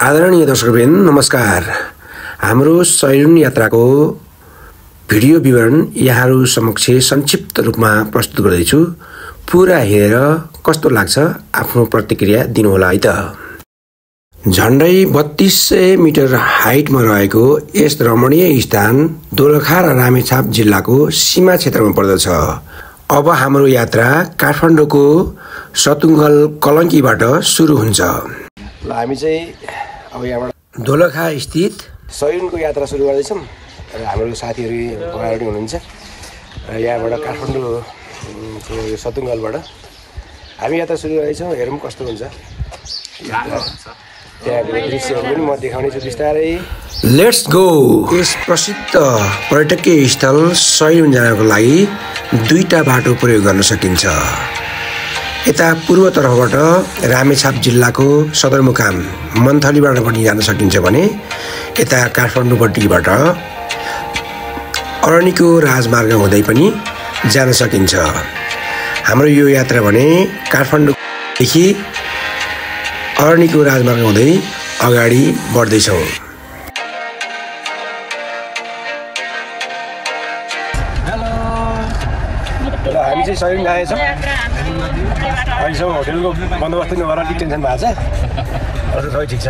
आदरणीय दर्शकवृन्द नमस्कार। हाम्रो सैरुन यात्राको भिडियो विवरण यहाँहरू समक्ष संक्षिप्त रूपमा प्रस्तुत गर्दैछु। पूरा हेरेर कस्तो लाग्छ आफ्नो प्रतिक्रिया दिनुहोला है त। झन्डै 3200 मिटर हाइटमा रहेको यस रमणीय स्थान दोलखा र रामेछाप जिल्लाको सीमा क्षेत्रमा पर्दछ। अब हाम्रो यात्रा काठमाडौँको सतुङ्गल कलङ्कीबाट सुरु हुन्छ। ल हामी चाहिँ अब यहाँबाट दोलखा स्थित सैरुनको यात्रा सुरु गर्दैछौँ र हाम्रो साथीहरू अगाडि हुनुहुन्छ र यहाँबाट काठमाडौँको यो सतुङ्गलबाट हामी यात्रा सुरु गर्दैछौँ। हेरौँ कस्तो हुन्छ त्यहाँको दृश्यहरू पनि म देखाउने छु बिस्तारै। Let's go. यस प्रसिद्ध पर्यटकीय स्थल सैरुन जानको लागि दुईटा बाटो प्रयोग गर्न सकिन्छ। यता पूर्वतर्फबाट रामेछाप जिल्लाको सदरमुकाम मन्थलीबाट पनि जान सकिन्छ भने यता काठमाडौँपट्टिबाट अरनिको राजमार्ग हुँदै पनि जान सकिन्छ। हाम्रो यो यात्रा भने काठमाडौँदेखि अरनिको राजमार्ग हुँदै अगाडि बढ्दैछौँ। हामी चाहिँ सैरुन गएछौँ। अहिलेसम्म होटेलको बन्दोबस्त नगरेर अलिक टेन्सन भएको छ। अरू सबै ठिक छ।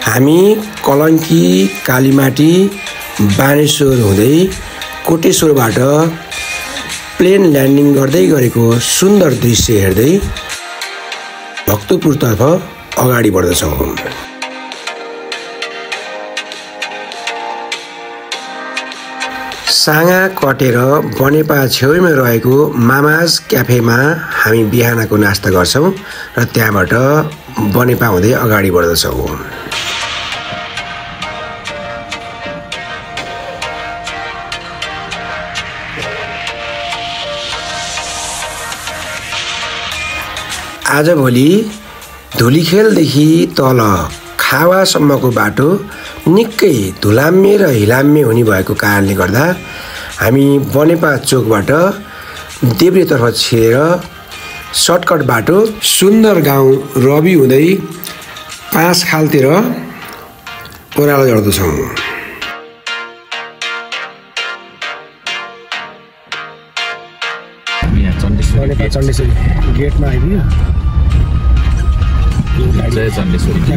हामी कलङ्की कालीमाटी बानेश्वर हुँदै कोटेश्वरबाट प्लेन ल्यान्डिङ गर्दै गरेको सुन्दर दृश्य हेर्दै भक्तपुरतर्फ अगाडि बढ्दछौँ। साँगा कटेर बनेपा छेउमा रहेको मामाज क्याफेमा हामी बिहानको नास्ता गर्छौँ र त्यहाँबाट बनेपा हुँदै अगाडि बढ्दछौँ। आजभोलि धुलीखेलदेखि तल खावासम्मको बाटो निकै धुलाम्मे र हिलाम्मे हुने भएको कारणले गर्दा हामी बनेपा चोकबाट देब्रेतर्फ छिरेर सर्टकट बाटो सुन्दर गाउँ रवि हुँदै 5 खालतिर ओह्रालो झर्दछौँ। चण्डेश्वरी गेटमा आइपुग्यो।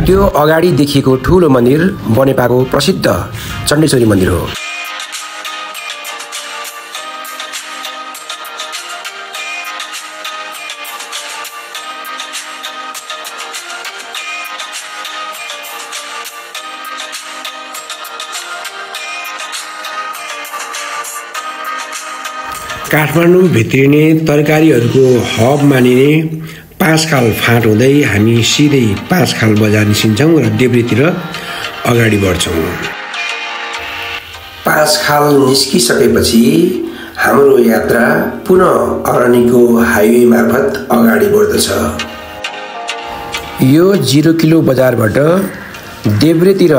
त्यो अगाडि देखिएको ठुलो मन्दिर बनेपाको प्रसिद्ध चण्डेश्वरी मन्दिर हो। काठमाडौँ भित्रिने तरकारीहरूको हब मानिने 5 खाल फाँट हुँदै हामी सिधै 5 खाल बजार निस्किन्छौँ र देब्रेतिर अगाडि बढ्छौँ। 5 खाल निस्किसकेपछि हाम्रो यात्रा पुनः अरनिको हाइवे मार्फत अगाडि बढ्दछ। यो 0 किलो बजारबाट देब्रेतिर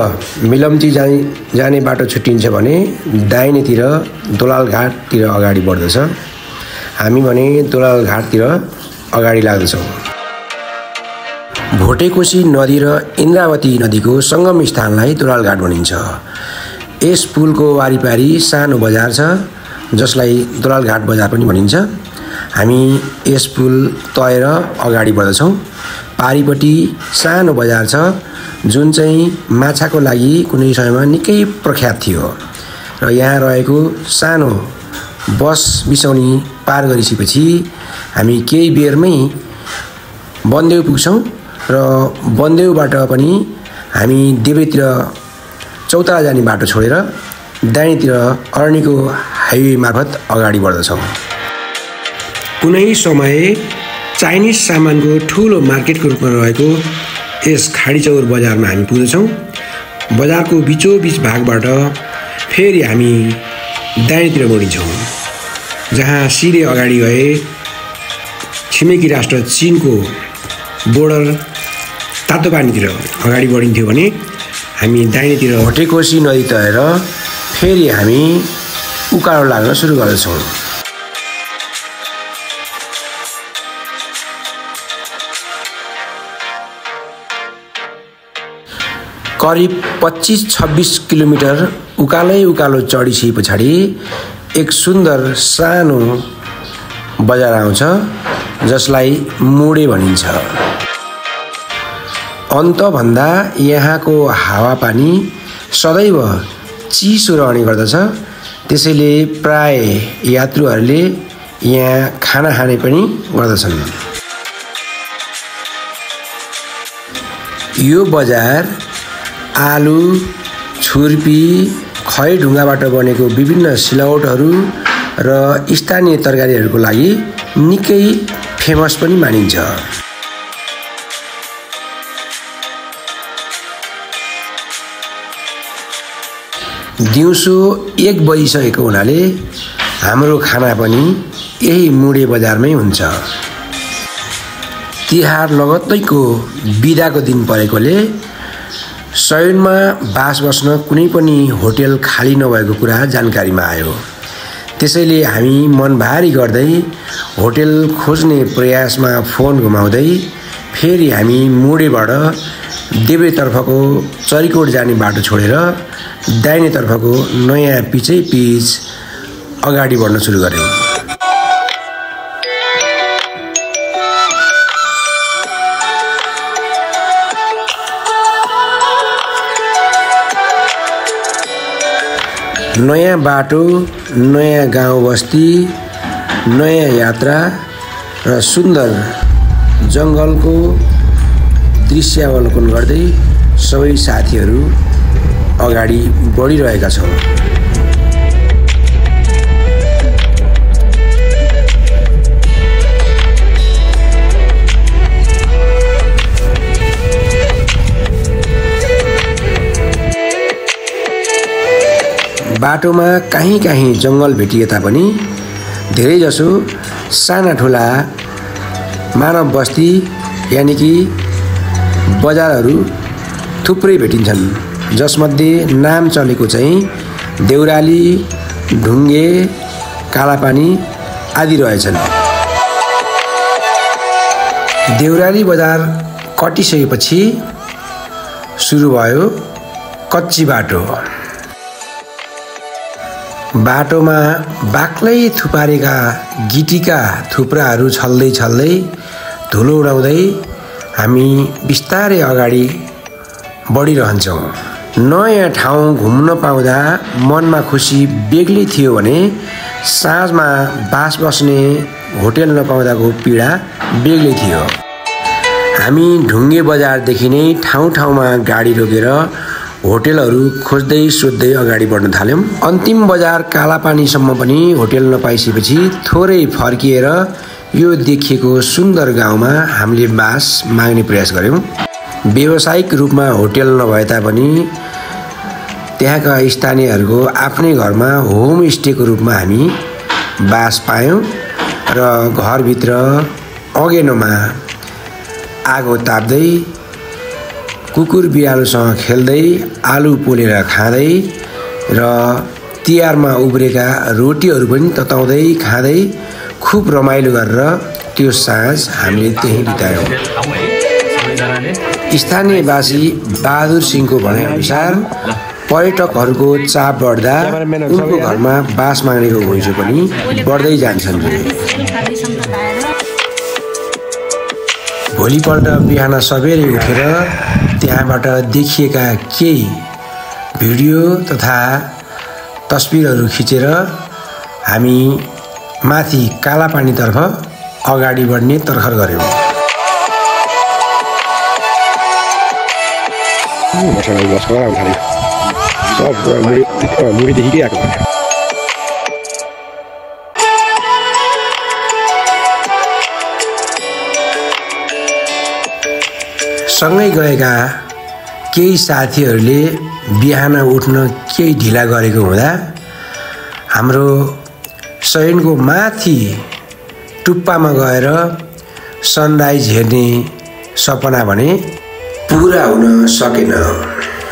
मिलम्ची जाने बाटो छुट्टिन्छ भने दाहिनेतिर दोलाल घाटतिर अगाडि बढ्दछ। हामी भने दोलाल घाटतिर अगाडि लाग्दछौँ। भोटेकोशी नदी र इन्द्रावती नदीको सङ्गम स्थानलाई दोलाल घाट भनिन्छ। यस पुलको वारिपारि सानो बजार छ जसलाई दोलाल घाट बजार पनि भनिन्छ। हामी यस पुल तरेर अगाडि बढ्दछौँ। पारिपट्टि सानो बजार छ जुन चाहिँ माछाको लागि कुनै समयमा निकै प्रख्यात थियो र यहाँ रहेको सानो बस बिसौनी पार गरिसकेपछि हामी केही बेरमै बन्देउ पुग्छौँ र बन्देउबाट पनि हामी देब्रेतिर चौतारा जाने बाटो छोडेर दाहिनेतिर अरनिको हाइवे मार्फत अगाडि बढ्दछौँ। कुनै समय चाइनिज सामानको ठुलो मार्केटको रूपमा रहेको यस खाडीचौर बजारमा हामी पुग्दछौँ। बजारको बिचोबिच भागबाट फेरि हामी दाहिनेतिर बढिन्छौँ जहाँ सिधै अगाडि गए छिमेकी राष्ट्र चीनको बोर्डर तातोपानीतिर अगाडि बढिन्थ्यो भने हामी दाहिनेतिर भोटेकोशी नदी तरेर फेरि हामी उकालो लाग्न सुरु गर्दछौँ। करिब 25-26 किलोमिटर उकालै उकालो चढिसके पछाडि एक सुन्दर सानो बजार आउँछ जसलाई मुडे भनिन्छ। अन्तभन्दा यहाँको हावापानी सदैव चिसो रहने गर्दछ, त्यसैले प्राय यात्रुहरूले यहाँ खाना खाने पनि गर्दछन्। यो बजार आलु, छुर्पी, खैढुङ्गाबाट बनेको विभिन्न सिलौटहरू र स्थानीय तरकारीहरूको लागि निकै फेमस पनि मानिन्छ। दिउँसो 1 बजिसकेको हुनाले हाम्रो खाना पनि यही मुडे बजारमै हुन्छ। तिहार लगत्तैको बिदाको दिन परेकोले सयनमा बास बस्न कुनै पनि होटल खाली नभएको कुरा जानकारीमा आयो। त्यसैले हामी मन भारी गर्दै होटल खोज्ने प्रयासमा फोन घुमाउँदै फेरि हामी मुडेबाट देब्रेतर्फको चरिकोट जाने बाटो छोडेर दाहिनेतर्फको नयाँ पिचै पिच अगाडि बढ्न सुरु गर्यौं। नयाँ बाटो, नयाँ गाउँ बस्ती, नयाँ यात्रा र सुन्दर जङ्गलको दृश्यावलोकन गर्दै सबै साथीहरू अगाडि बढिरहेका छौँ। बाटोमा काहीँ काहीँ जङ्गल भेटिए तापनि धेरैजसो साना ठुला मानव बस्ती यानि कि बजारहरू थुप्रै भेटिन्छन्, जसमध्ये नाम चलेको चाहिँ देउराली, ढुङ्गे, कालापानी आदि रहेछन्। देउराली बजार कटिसकेपछि सुरु भयो कच्ची बाटो। बाटोमा बाक्लै थुपारेका गिटीका थुप्राहरू छल्दै छल्दै धुलो उडाउँदै हामी बिस्तारै अगाडि बढिरहन्छौँ। नयाँ ठाउँ घुम्न पाउँदा मनमा खुसी बेग्लै थियो भने साँझमा बास बस्ने होटल नपाउँदाको पीडा बेग्लै थियो। हामी ढुङ्गे बजारदेखि नै ठाउँ ठाउँमा गाडी रोकेर होटलहरू खोज्दै सोध्दै अगाडि बढ्न थाल्यौं। अन्तिम बजार कालापानीसम्म पनि होटल नपाइसकेपछि थोरै फर्किएर यो देखिएको सुन्दर गाउँमा हामीले बास माग्ने प्रयास गर्यौं। व्यावसायिक रूपमा होटल नभए तापनि त्यहाँका स्थानीयहरूको आफ्नै घरमा होमस्टेको रूपमा हामी बास पायौं र घरभित्र अँगेनोमा आगो ताप्दै कुकुर बिरालोसँग खेल्दै आलु पोलेर खाँदै र तिहारमा उब्रेका रोटीहरू पनि तताउँदै खाँदै खुब रमाइलो गरेर त्यो साँझ हामीले त्यहीँ बितायौँ। स्थानीयवासी बहादुर सिंहको भनाइअनुसार पर्यटकहरूको चाप बढ्दा उनको घरमा बास माग्नेको घुइँचो पनि बढ्दै जान्छन्। भोलिपल्ट बिहान सबेरै उठेर त्यहाँबाट देखिएका केही भिडियो तथा तस्बिरहरू खिचेर हामी माथि कालापानीतर्फ अगाडि बढ्ने तर्खर गर्यौं। सँगै गएका केही साथीहरूले बिहान उठ्न केही ढिला गरेको हुँदा हाम्रो शयनको माथि टुप्पामा गएर सनराइज हेर्ने सपना भने पुरा हुन सकेन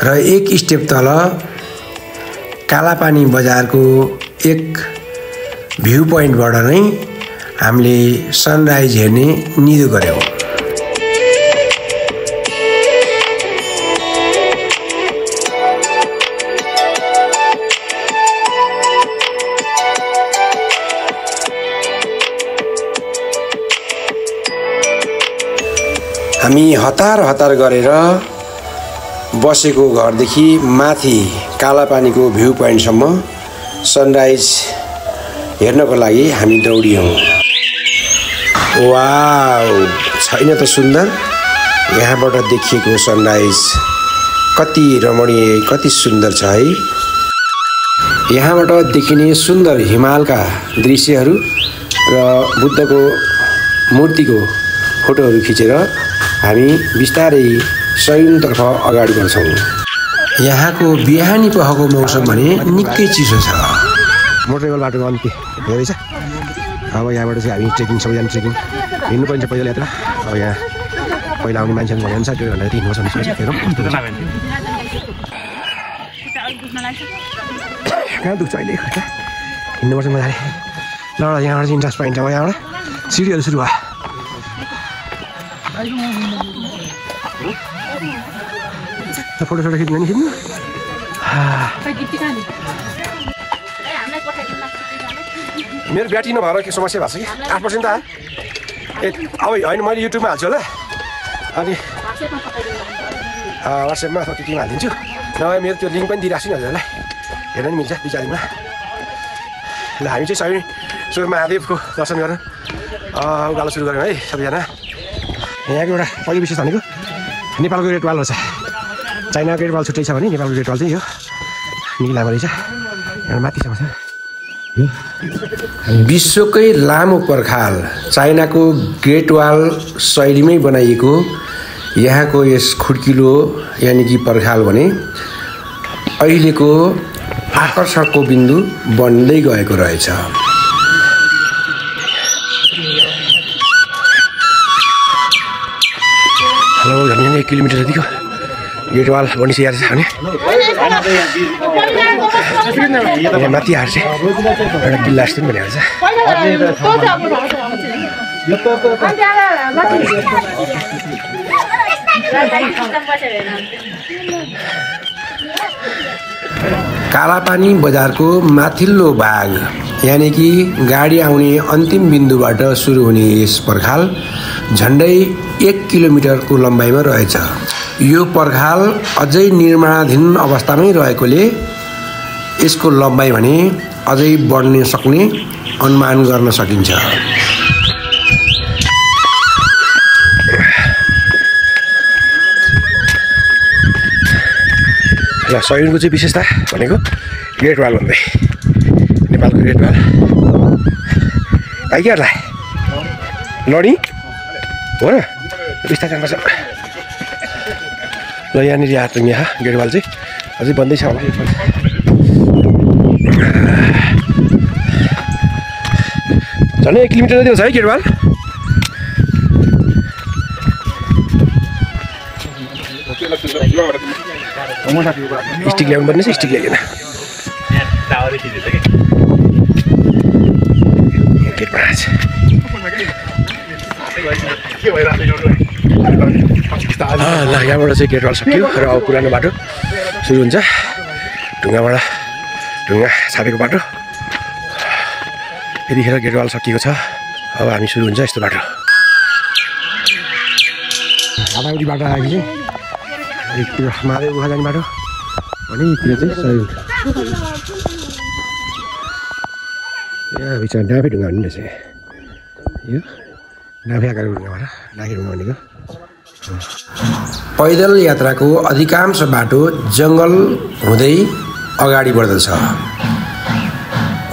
र एक स्टेप तल कालापानी बजारको एक भ्यू पोइन्टबाट नै हामीले सनराइज हेर्ने निधो गर्यौं। हामी हतार गरेर बसेको घरदेखि माथि कालापानीको भ्यू पोइन्टसम्म सनराइज हेर्नको लागि हामी दौडियौँ। वाउ, छैन त सुन्दर? यहाँबाट देखिएको सनराइज कति रमणीय, कति सुन्दर छ है। यहाँबाट देखिने सुन्दर हिमालका दृश्यहरू र बुद्धको मूर्तिको फोटोहरू खिचेर हामी बिस्तारै सैलुनतर्फ अगाडि बढ्छौँ। यहाँको बिहानी पखको मौसम भने निकै चिसो छ। मोटरसाइकल बाटोको अन्त्य हुँदैछ। अब यहाँबाट चाहिँ हामी ट्रेकिङ, सबैजना ट्रेकिङ हिँड्नुपर्छ पैदल यात्रा। अब यहाँ पहिला आउने मान्छेहरू भन्नुहुन्छ 2 घन्टा 3 वर्ष निस्केछ। हेरौँ कस्तो छ। कहाँ दुख्छ अहिले हिँड्नुपर्छ मजाले। ल यहाँबाट चाहिँ इन्ट्रेस्ट पाइन्छ। अब यहाँबाट सिडीहरू सुरु भयो। फोटो खिच्नु नि खिच्नु। मेरो ब्याट्री नभएर के समस्या भएको छ कि 8% आयो। अब होइन, मैले युट्युबमा हाल्छु होला, अनि वाट्सएपमा अथवा केमा हालिदिन्छु। नभए मेरो त्यो लिङ्क पनि दिइरहेको छु नि हजुरलाई, हेर्न नि मिल्छ 2-4 दिनमा। ल हामी चाहिँ स्वयं महादेवको दर्शन गरेर उकालो सुरु गऱ्यौँ है सबैजना। यहाँको एउटा पहिलो विशेष भनेको नेपालको ग्रेट वाल रहेछ। चाइनाको ग्रेट वाल छुट्टै छ भने नेपालको ग्रेट वाल चाहिँ यो निकै लामो रहेछ। एउटा माथिसम्म छ। विश्वकै लामो पर्खाल चाइनाको ग्रेट वाल शैलीमै बनाइएको यहाँको यस खुड्किलो यानि कि पर्खाल भने अहिलेको आकर्षणको बिन्दु बन्दै गएको रहेछ। झन् 1 किलोमिटर जतिको ग्रेट वाल बनिसकेको छ भने यहाँ माथि आएर चाहिँ एउटा किल्ला जस्तो पनि बनिएको छ। कालापानी बजारको माथिल्लो भाग यानि कि गाडी आउने अन्तिम बिन्दुबाट सुरु हुने यस पर्खाल झन्डै 1 किलोमिटरको लम्बाइमा रहेछ। यो पर्खाल अझै निर्माणाधीन अवस्थामै रहेकोले यसको लम्बाइ भने अझै बढ्न सक्ने अनुमान गर्न सकिन्छ। ल सैलुनको चाहिँ विशेषता भनेको ग्रेट वाल भन्दै नेपालको ग्रेट वाल आइकेहरूलाई लडी हो र बिस्तारै जानुपर्छ। ल यहाँनिर आएको यहाँ ग्रेट वाल चाहिँ अझै बन्दैछ होला। झन् 1 किलोमिटर जति छ है ग्रेट वाल। स्टिक ल्याउनु पर्ने छ, स्टिक ल्याइएन। ल यहाँबाट चाहिँ ग्रेट वाल सकियो र अब पुरानो बाटो सुरु हुन्छ। ढुङ्गा छापेको बाटो। यतिखेर ग्रेट वाल सकिएको छ। अब हामी सुरु हुन्छ यस्तो बाटो। आधाउडी बाटो आएपछि एकतिर महादेव गुफा जाने बाटो अनि एकतिर चाहिँ सैलुन। यहाँ बिचमा डाँफे ढुङ्गा भन्ने रहेछ। यो डाँफे आकारको ढुङ्गाबाट डाँफे ढुङ्गा भनेको। पैदल यात्राको अधिकांश बाटो जङ्गल हुँदै अगाडि बढ्दछ।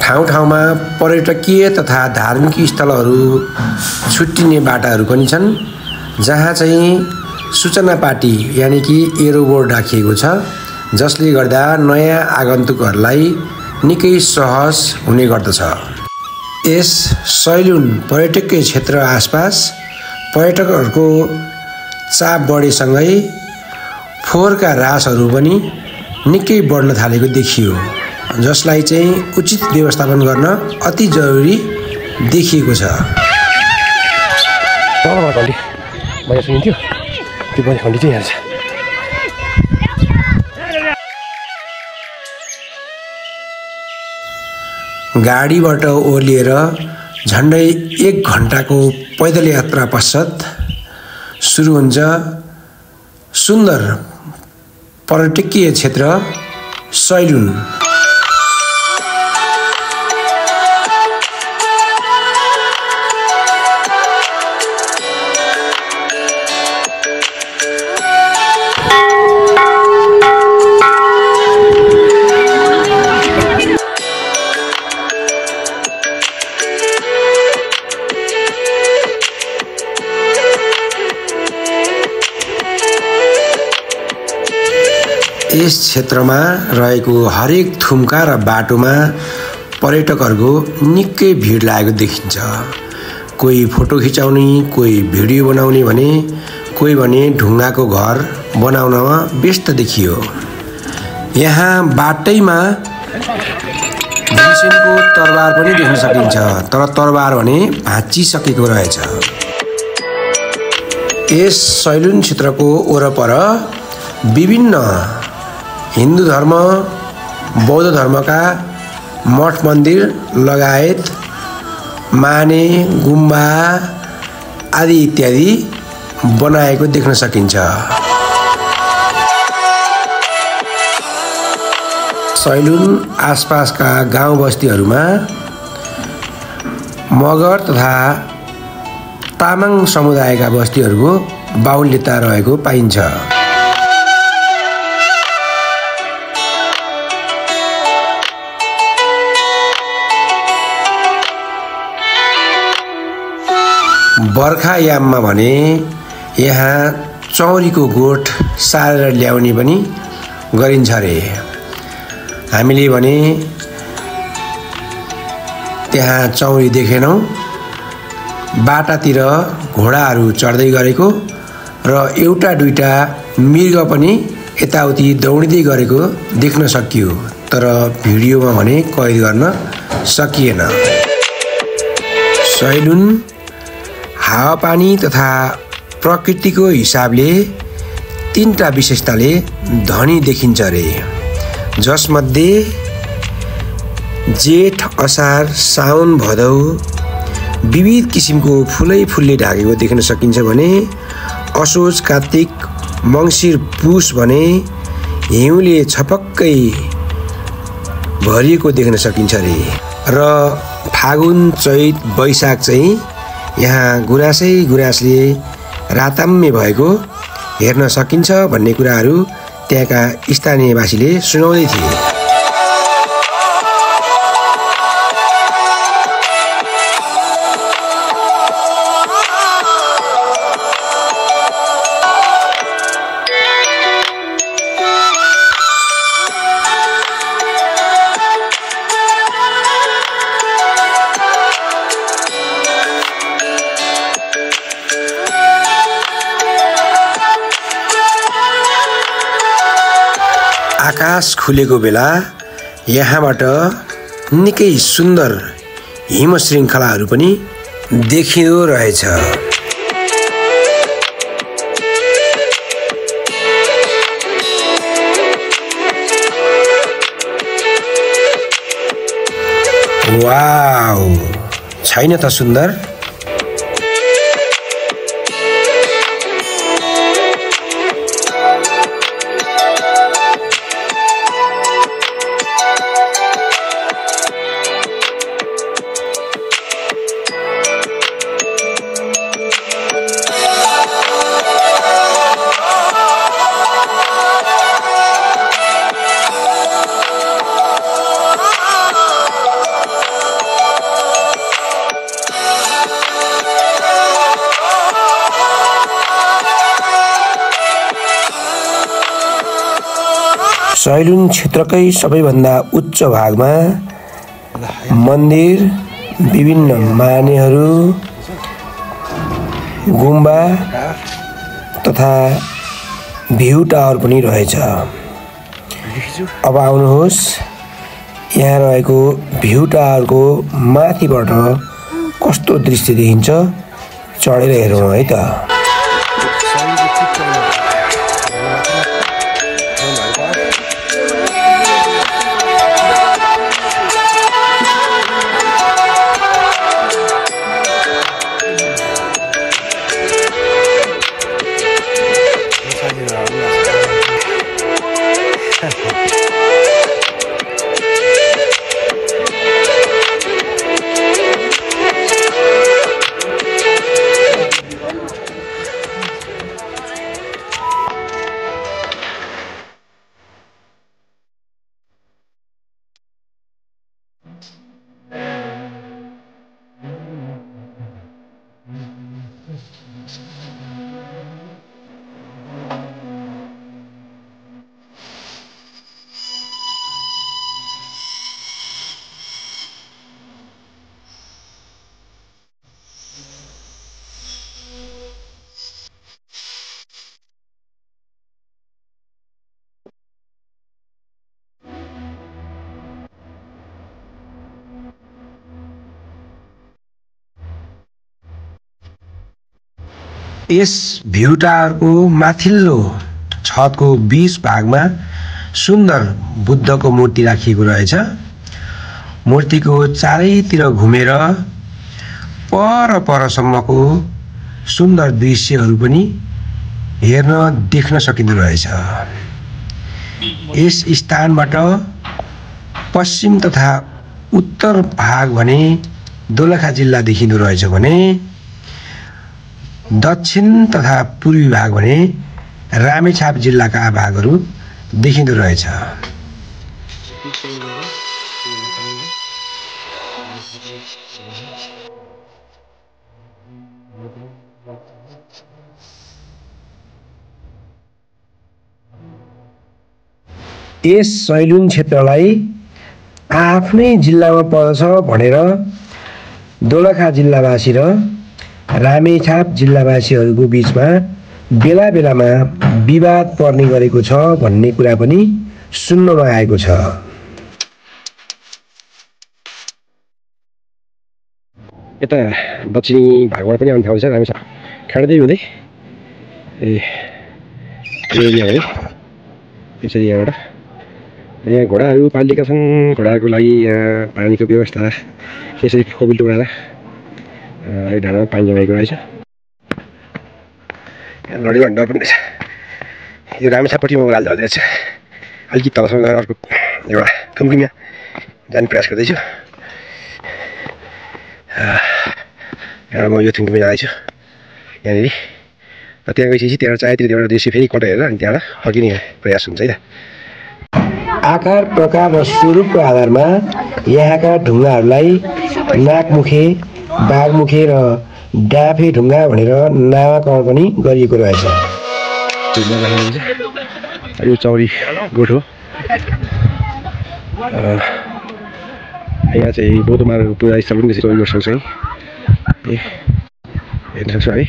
ठाउँ ठाउँमा पर्यटकीय तथा धार्मिक स्थलहरू छुट्टिने बाटाहरू पनि छन्, जहाँ चाहिँ सूचना पाटी यानि कि एरो बोर्ड राखिएको छ, जसले गर्दा नयाँ आगन्तुकहरूलाई निकै सहज हुने गर्दछ। यस सैलुन पर्यटकीय क्षेत्र आसपास पर्यटकहरूको चाप बढेसँगै फोहोरका रासहरू पनि निकै बढ्न थालेको देखियो, जसलाई चाहिँ उचित व्यवस्थापन गर्न अति जरुरी देखिएको छ। गाडीबाट ओर्लिएर झन्डै 1 घन्टाको पैदल यात्रा पश्चात सुरु हुन्छ सुन्दर पर्यटकीय क्षेत्र सैलुन। यस क्षेत्रमा रहेको हरेक थुम्का र बाटोमा पर्यटकहरूको निकै भिड लागेको देखिन्छ। कोही फोटो खिचाउने, कोही भिडियो बनाउने भने कोही भने ढुङ्गाको घर बनाउनमा व्यस्त देखियो। यहाँ बाटैमा भीमसेनको तरबार पनि देख्न सकिन्छ, तर तरबार भने भाँचिसकेको रहेछ। यस सैलुन क्षेत्रको वरपर विभिन्न हिन्दू धर्म, बौद्ध धर्मका मठ मन्दिर लगायत माने, गुम्बा आदि इत्यादि बनाएको देख्न सकिन्छ। सैलुन आसपासका गाउँ बस्तीहरूमा मगर तथा तामाङ समुदायका बस्तीहरूको बाहुल्यता रहेको पाइन्छ। बर्खायाममा भने यहाँ चौरीको गोठ सारेर ल्याउने पनि गरिन्छ रे। हामीले भने त्यहाँ चौरी देखेनौँ। बाटातिर घोडाहरू चढ्दै गरेको र एउटा दुईटा मृग पनि यताउति दौडिँदै गरेको देख्न सकियो, तर भिडियोमा भने कैद गर्न सकिएन। सैलुन हावापानी तथा प्रकृतिको हिसाबले तीनटा विशेषताले धनी देखिन्छ रे, जसमध्ये जेठ असार साउन भदौ विविध किसिमको फुलले ढाकेको देख्न सकिन्छ भने असोज कार्तिक मङ्सिर पुस भने हिउँले छपक्कै भरिएको देख्न सकिन्छ रे, र फागुन चैत वैशाख चाहिँ यहाँ गुराँसले राताम्य भएको हेर्न सकिन्छ भन्ने कुराहरू त्यहाँका स्थानीयवासीले सुनाउँदै थिए। आकाश खुलेको बेला यहाँबाट निकै सुन्दर हिम श्रृङ्खलाहरू पनि देखिँदो रहेछ। वाउ, छैन त सुन्दर? सैलुन क्षेत्रकै सबैभन्दा उच्च भागमा मन्दिर, विभिन्न मानेहरू, गुम्बा तथा भ्यू टावर पनि रहेछ। अब आउनुहोस्, यहाँ रहेको भ्यू टावरको माथिबाट कस्तो दृश्य देखिन्छ चढेर हेरौँ है त। यस भ्यू टावरको माथिल्लो छतको बीच भागमा सुन्दर बुद्धको मूर्ति राखिएको रहेछ। मूर्तिको चारैतिर घुमेर परसम्मको सुन्दर दृश्यहरू पनि हेर्न देख्न सकिँदो रहेछ। यस स्थानबाट पश्चिम तथा उत्तर भाग भने दोलखा जिल्ला देखिँदो रहेछ भने दक्षिण तथा पूर्वी भाग भने रामेछाप जिल्लाका भागहरू देखिँदो रहेछ। यस सैलुङ क्षेत्रलाई आफ्नै जिल्लामा पर्दछ भनेर दोलखा जिल्लावासी र रामेछाप जिल्लावासीहरूको बीचमा बेला बेलामा विवाद पर्ने गरेको छ भन्ने कुरा पनि सुन्नमा आएको छ। यता दक्षिणी भागबाट पनि आउने ठाउँ छ रामेछाप खाँड्दै हुँदै एरिया हो त्यसरी यहाँबाट यहाँ घोडाहरू पालिएका छन्। घोडाहरूको लागि यहाँ पानीको व्यवस्था यसरी खोबिल टुँडाएर यो ढाडामा पानी जमाएको रहेछ। यहाँ लडी भन्डा पनि रहेछ। यो रामेछापट्टि म ओह्रालो झर्दैछ। अलिकति तलसम्म गएर अर्को एउटा कुमकुमिया जाने प्रयास गर्दैछु। यहाँ म यो थुम्कुमी जाँदैछु यहाँनिर। त्यहाँ गइसकेपछि त्यहाँ चायतिर एउटा दृश्य फेरि कट हेरेर अनि त्यहाँबाट फर्किने प्रयास हुन्छ है त। आकार प्रकार र स्वरूपको आधारमा यहाँका ढुङ्गाहरूलाई नागमुखे, बाघमुखे र डाफे ढुङ्गा भनेर नामाकरण पनि गरिएको रहेछ। यो चौरी गोठ हो। यहाँ चाहिँ बौद्धमाहरूको पूजा स्थल पनि चौरी गोठ सक्छ है। हेर्न सक्छौँ है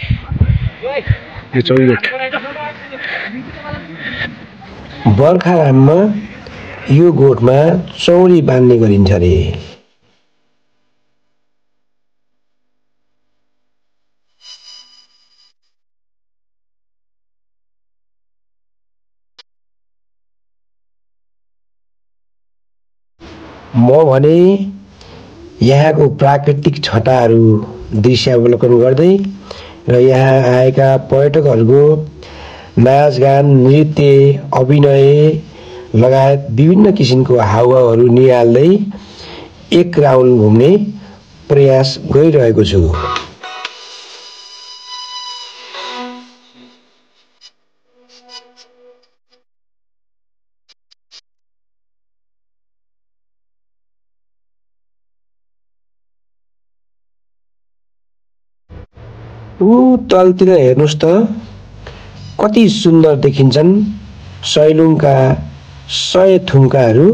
यो चौरी गोठ। बर्खायाममा यो गोठमा चौरी बान्ने गरिन्छ अरे। म भने यहाँको प्राकृतिक छटाहरू दृश्यावलोकन गर्दै र यहाँ आएका पर्यटकहरूको नाचगान, नृत्य, अभिनय लगायत विभिन्न किसिमको हावाहरू निहाल्दै एक राउन्ड घुम्ने प्रयास गरिरहेको छु। तलतिर हेर्नुहोस् त कति सुन्दर देखिन्छन् सैलुङका 100 थुम्काहरू।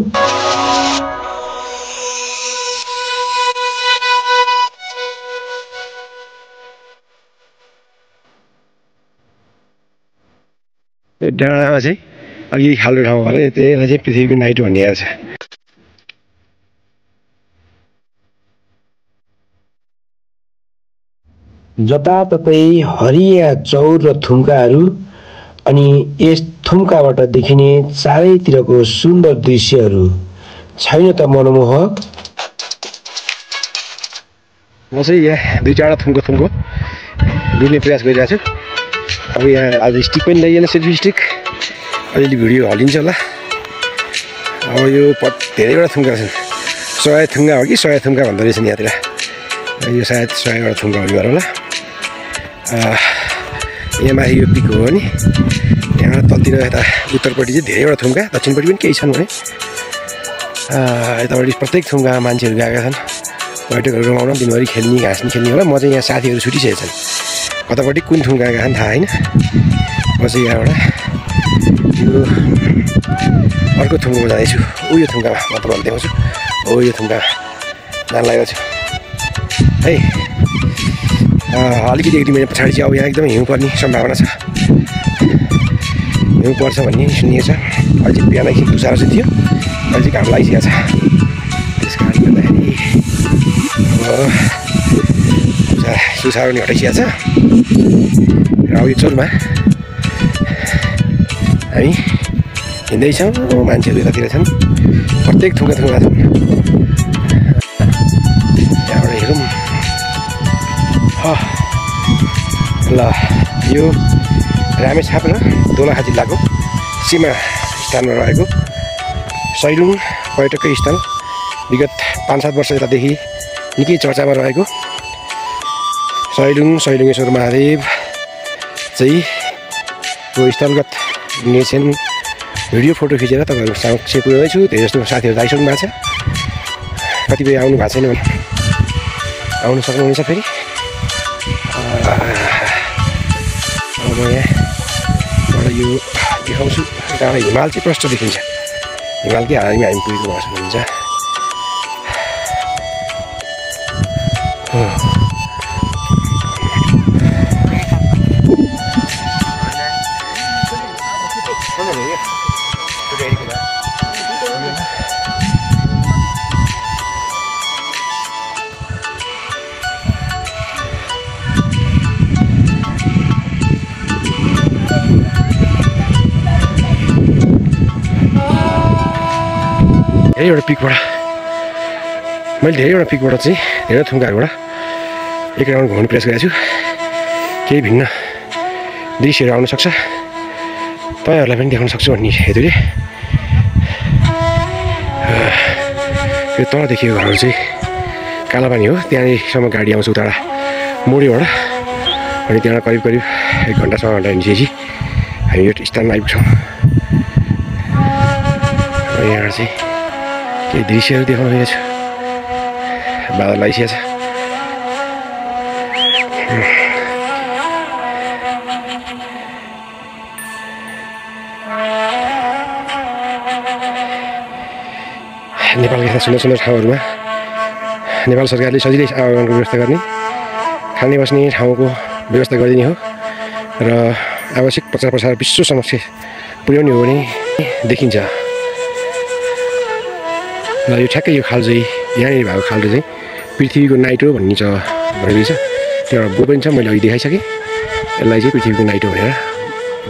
डाँडामा चाहिँ अघि खाल्डो ठाउँ भएर त्यसलाई चाहिँ पृथ्वीको नाइट भनिएको छ। जताततै हरिया चौर र थुम्काहरू अनि यस थुम्काबाट देखिने चारैतिरको सुन्दर दृश्यहरू छैन त मनमोहक। म चाहिँ यहाँ 2-4 थुम्को डुल्ने प्रयास गरिरहेको छु। अब यहाँ आज स्टिक पनि ल्याइएन, सेल्फी स्टिक अलिअलि भिडियो हालिन्छ होला। अब यो धेरैवटा थुम्का छन्। 100 थुम्का हो कि 100 थुम्का भन्दो रहेछ नि यहाँतिर। यो सायद 100वटा थुम्का हुने होला। यहाँ माथि यो पिक हो नि। यहाँ तलतिर यता उत्तरपट्टि चाहिँ धेरैवटा थुम्का, दक्षिणपट्टि पनि केही छन् भने यतापट्टि प्रत्येक थुम्कामा मान्छेहरू गएका छन्। पर्यटकहरू रमाउन दिनभरि खेल्ने, घाँस्ने खेल्ने होला। म चाहिँ यहाँ साथीहरू छुटिसकेका छन्। कतापट्टि कुन थुम्का गएका छन् थाहा होइन। म चाहिँ यहाँबाट यो अर्को थुम्कामा जाँदैछु। यो थुम्कामा म तपाईँलाई देखाउँछु। यो थुम्कामा जान लागेको छु है। अलिकति 1-2 मिनट पछाडि चाहिँ अब यहाँ एकदमै हिउँ पर्ने सम्भावना छ। हिउँ पर्छ भन्ने सुनिएको छ। अहिले चाहिँ बिहान एकछिन तुसारो चाहिँ थियो, अहिले चाहिँ घाम लागिसकेको छ। त्यस कारणले गर्दाखेरि तुसारो नि हटाइसकेको छ र यो चोलमा हामी हिँड्दैछौँ मान्छेहरू यतातिर छन् प्रत्येक थुङ्गा छन् त्यहाँबाट हेरौँ ल यो रामेछाप र दोलखा जिल्लाको सीमा स्थानमा रहेको सैलुङ पर्यटकीय स्थल विगत 5-7 वर्ष यतादेखि निकै चर्चामा रहेको सैलुङेश्वर महादेव चाहिँ को स्थलगत निर्देशन भिडियो फोटो खिचेर तपाईँहरू समक्ष पुर्याउँदैछु। धेरै जस्तो साथीहरू आइसक्नु भएको छ, कतिपय आउनु भएको छैन भने आउनु सक्नुहुनेछ। फेरि अब म यहाँबाट यो देखाउँछु। त्यहाँबाट हिमाल चाहिँ प्रष्ट देखिन्छ, हिमालकै हारामा हामी पुगेको भएको सक्नुहुन्छ। मैले धेरैवटा पिकबाट चाहिँ धेरै थुङ्गाहरूबाट एक राउन्ड घुम्ने प्रयास गरेको छु। केही भिन्न दृश्यहरू आउन सक्छ, तपाईँहरूलाई पनि देखाउन सक्छु भन्ने हेतुले यो तल देखिएको घरहरू चाहिँ कालापानी हो। त्यहाँसम्म गाडी आउँछ उताबाट मोडीबाट, अनि त्यहाँबाट करिब 1 घन्टासम्म घन्टा हिँडिसकेपछि हामी यो स्थानमा आइपुग्छौँ। यहाँबाट चाहिँ केही दृश्यहरू देखाउन गएको छु। बादल आइसकेको छ। नेपालका यस्ता सुन्दर सुन्दर ठाउँहरूमा नेपाल सरकारले सजिलै आवागमनको व्यवस्था गर्ने, खाने बस्ने ठाउँको व्यवस्था गरिदिने हो र आवश्यक प्रचार प्रसार विश्व समक्ष पुर्याउने हो भने देखिन्छ। र यो ठ्याक्कै यो खाल्डो चाहिँ यहाँनिर भएको खाल्डो चाहिँ पृथ्वीको नाइटो भनिन्छ भनेको छ। त्यो एउटा बोर्ड पनि छ, मैले अघि देखाइसकेँ। यसलाई चाहिँ पृथ्वीको नाइटो भनेर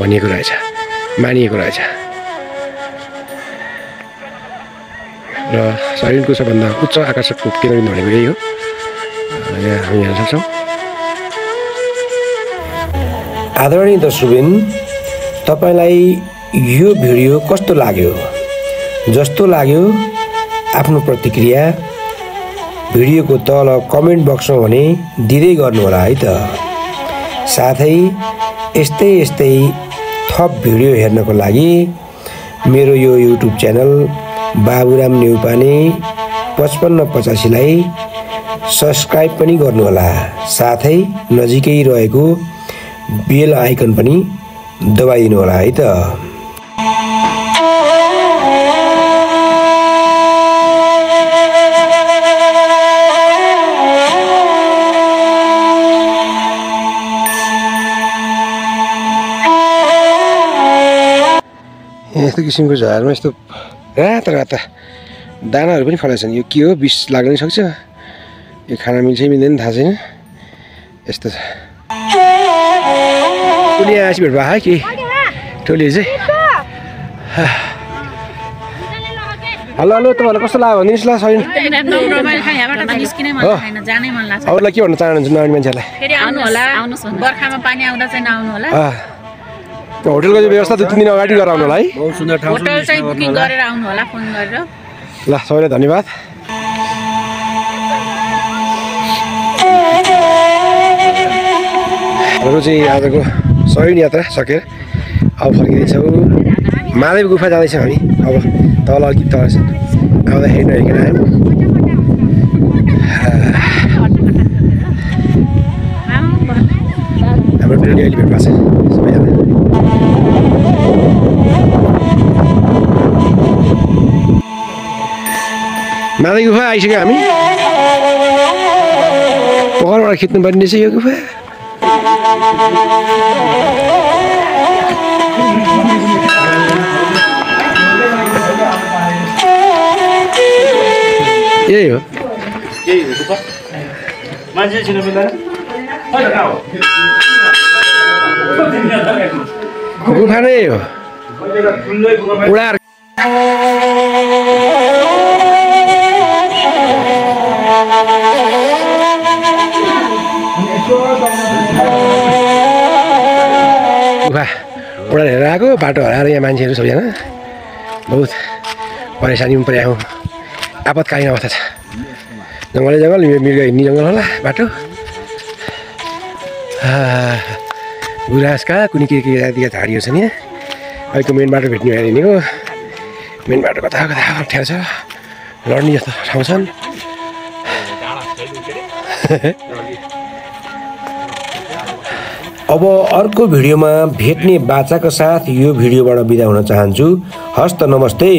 भनिएको रहेछ, मानिएको रहेछ। र सैलुङको सबभन्दा उच्च आकर्षकको केन्द्रबिन्दु भनेको यही हो। यहाँ हामी हेर्न सक्छौँ। आदरणीय दर्शकबिन, तपाईँलाई यो भिडियो कस्तो लाग्यो? जस्तो लाग्यो आफ्नो प्रतिक्रिया भिडियोको तल कमेन्ट बक्समा भने दिँदै गर्नुहोला है त। साथै यस्तै थप भिडियो हेर्नको लागि मेरो यो युट्युब च्यानल बाबुराम नेउपाने 5585लाई सब्सक्राइब पनि गर्नुहोला। साथै नजिकै रहेको बेल आइकन पनि दबाइदिनु होला है त। यस्तो किसिमको झारमा यस्तो राता दानाहरू पनि फलाइछन्। यो के हो, विष लाग्न सक्छ। यो खाना मिल्छ मिल्दैन थाहा छैन। यस्तो छ। टोली आएपछि भेट भयो कि टोली चाहिँ। हेलो तपाईँहरूलाई कस्तो लाग्यो भनिदिनुहोस् ल। सही अरूलाई के भन्न चाहनुहुन्छ नआउने मान्छेहरूलाई? होटलको चाहिँ व्यवस्था 2-3 दिन अगाडि गरेर आउनु होला है। बहुत सुन्दर ठाउँ, होटल चाहिँ बुकिङ गरेर आउनु होला, फोन गरेर। ल सबैलाई धन्यवाद। हाम्रो चाहिँ आजको सैलुङ यात्रा सकेर अब फर्किँदैछौँ। महादेव गुफा जाँदैछौँ हामी। अब तल अलिक तल आउँदाखेरि नहेरिकन आयौँ। हाम्रो टोली अहिले भेट भएको छ सबैजना। महादेव गुफा आइसक्यो हामी। पहरबाट खिच्नुपर्ने रहेछ यो गुफा। यही हो गुफा। मान्छे छिन मिल्दैन। गुफा नै हो उडार गुफा उडार हेरेर आएको बाटो हराएर यहाँ मान्छेहरू सबैजना बहुत परेसानीमा परे आउँ आपतकालीन अवस्था छ जङ्गलै जङ्गल मृग हिँड्ने जङ्गल होला बाटो गुराँसका कुनै के जातिका झाडीहरू छन् यहाँ अहिलेको मेन बाटो भेट्ने भएर हिँडेको मेन बाटो कता कता अप्ठ्यारो छ लड्ने जस्तो ठाउँ छन् अब अर्को भिडियोमा भेट्ने बाचाको साथ यो भिडियोबाट बिदा हुन चाहन्छु। हस्त नमस्ते।